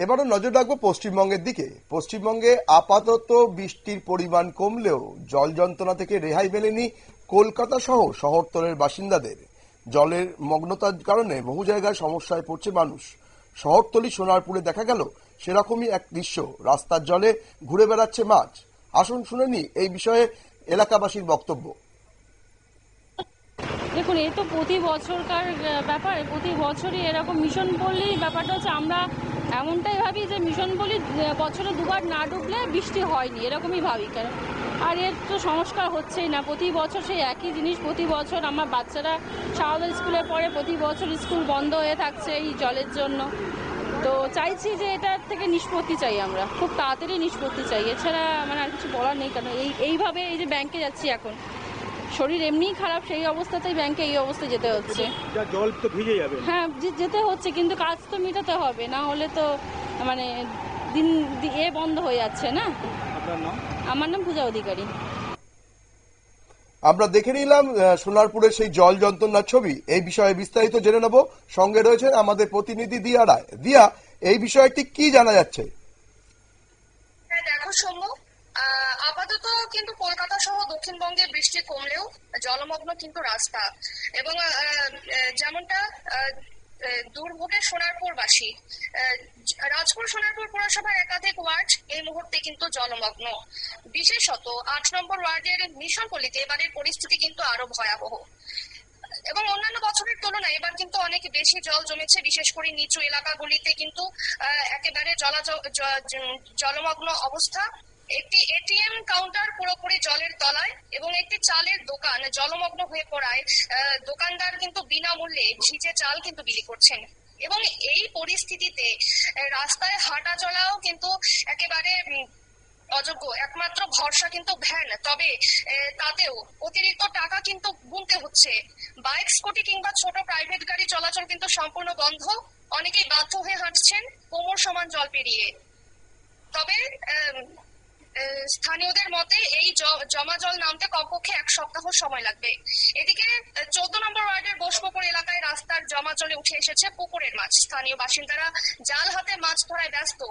এবারও নজর রাখবো পশ্চিমবঙ্গের দিকে। পশ্চিমবঙ্গে আপাতত বৃষ্টির পরিমাণ কমলেও জল যন্ত্রণা থেকে রেহাই মেলেনি কলকাতা সহ শহরতলের বাসিন্দাদের। জলের মগ্নতার কারণে বহু জায়গায় সমস্যায় পড়ছে মানুষ। শহরতলি সোনারপুরে দেখা গেল সেরকমই এক দৃশ্য, রাস্তার জলে ঘুরে বেড়াচ্ছে মাছ। আসুন শুনে নি এই বিষয়ে এলাকাবাসীর বক্তব্য। দেখুন, এই তো প্রতি বছরকার ব্যাপার, প্রতি বছরই এরকম মিশন পল্লীর ব্যাপারটা হচ্ছে, আমরা এমনটাই ভাবি যে মিশন পল্লী বছরে দুবার না ডুবলে বৃষ্টি হয়নি, এরকমই ভাবি। কেন আর এর তো সংস্কার হচ্ছেই না, প্রতি বছর সেই একই জিনিস। প্রতি বছর আমার বাচ্চারা সারদা স্কুলে পড়ে, প্রতি বছর স্কুল বন্ধ হয়ে থাকছে এই জলের জন্য। তো চাইছি যে এটার থেকে নিষ্পত্তি চাই, আমরা খুব তাড়াতাড়ি নিষ্পত্তি চাই, এছাড়া মানে আর কিছু বলার নেই। কেন এইভাবে এই যে ব্যাংকে যাচ্ছি এখন, শরীর এমনিই খারাপ, সেই অবস্থাতেই ব্যাংকে এই অবস্থায় যেতে হচ্ছে। জল তো ভিজে যাবে। হ্যাঁ, যেতে হচ্ছে, কিন্তু কাজ তো মেটাতে হবে, না হলে তো মানে দিন বন্ধ হয়ে যাচ্ছে না। আপনার নাম? আমার নাম পূজা অধিকারী। আমরা দেখে নিলাম সোনারপুরের সেই জল যন্ত্রণার ছবি। এই বিষয়ে বিস্তারিত জেনে নেব। সঙ্গে রয়েছেন আমাদের প্রতিনিধি দিয়া রায়। দিয়া, এই বিষয়ে ঠিক কি জানা যাচ্ছে? দেখো সৌম্য, আপাতত কিন্তু কলকাতা সহ দক্ষিণবঙ্গে বৃষ্টি কমলেও জলমগ্ন কিন্তু রাস্তা, এবং যেমনটা দুর্ভোগে সোনারপুরবাসী। রাজপুর সোনারপুর পুরসভার একাধিক ওয়ার্ড এই মুহূর্তে কিন্তু জলমগ্ন। বিশেষত ৮ নম্বর ওয়ার্ডের মিশন পল্লীতে এবারের পরিস্থিতি কিন্তু আরো ভয়াবহ, এবং অন্যান্য বছরের তুলনায় এবার কিন্তু অনেক বেশি জল জমেছে। বিশেষ করে নিচু এলাকাগুলিতে কিন্তু একেবারে জলমগ্ন অবস্থা। একটি এটিএম কাউন্টার পুরোপুরি জলের তলায়, এবং একটি চালের দোকান জলমগ্ন হয়ে পড়ায় দোকানদার কিন্তু বিনামূল্যে ভিজে চাল কিন্তু বিক্রি করছেন। এবং এই পরিস্থিতিতে রাস্তায় হাঁটা চলাও কিন্তু একেবারে অযোগ্য। একমাত্র ভরসা কিন্তু ভ্যান, তবে তাতেও অতিরিক্ত টাকা কিন্তু গুনতে হচ্ছে। বাইক, স্কুটি কিংবা ছোট প্রাইভেট গাড়ি চলাচল কিন্তু সম্পূর্ণ বন্ধ। অনেকেই বাধ্য হয়ে হাঁটছেন কোমর সমান জল পেরিয়ে। তবে স্থানীয়দের মতে এই জমা জল নামতে কমপক্ষে 1 সপ্তাহ সময় লাগবে। এদিকে 14 নম্বর ওয়ার্ডের বসপুকুর এলাকায় রাস্তার জমা জলে উঠে এসেছে পুকুরের মাছ। স্থানীয় বাসিন্দারা জাল হাতে মাছ ধরায় ব্যস্ত,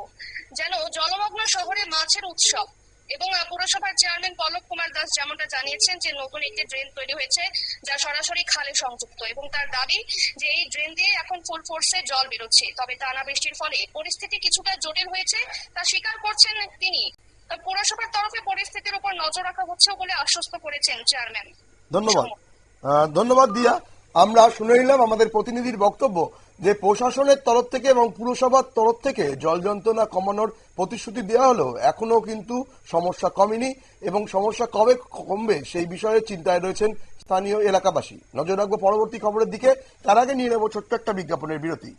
যেন জলমগ্ন শহরে মাছের উৎসব। এবং পুরসভার চেয়ারম্যান পলক কুমার দাস যেমনটা জানিয়েছেন যে নতুন একটি ড্রেন তৈরি হয়েছে যা সরাসরি খালে সংযুক্ত, এবং তার দাবি যে এই ড্রেন দিয়ে এখন ফুল ফোর্সে জল বেরোচ্ছে। তবে টানা বৃষ্টির ফলে পরিস্থিতি কিছুটা জটিল হয়েছে তা স্বীকার করছেন তিনি। পুরসভার তরফে পরিস্থিতির উপর নজর রাখা হচ্ছে বলে আশ্বস্ত করেছেন চেয়ারম্যান। ধন্যবাদ দিয়া। আমরা শুনে নিলাম আমাদের প্রতিনিধির বক্তব্য যে প্রশাসনের তরফ থেকে এবং পুরসভার তরফ থেকে জল যন্ত্রণা কমানোর প্রতিশ্রুতি দেওয়া হলো, এখনো কিন্তু সমস্যা কমেনি, এবং সমস্যা কবে কমবে সেই বিষয়ে চিন্তায় রয়েছেন স্থানীয় এলাকাবাসী। নজর রাখবো পরবর্তী খবরের দিকে। তার আগে নিয়ে নেব ছোট্ট একটা বিজ্ঞাপনের বিরতি।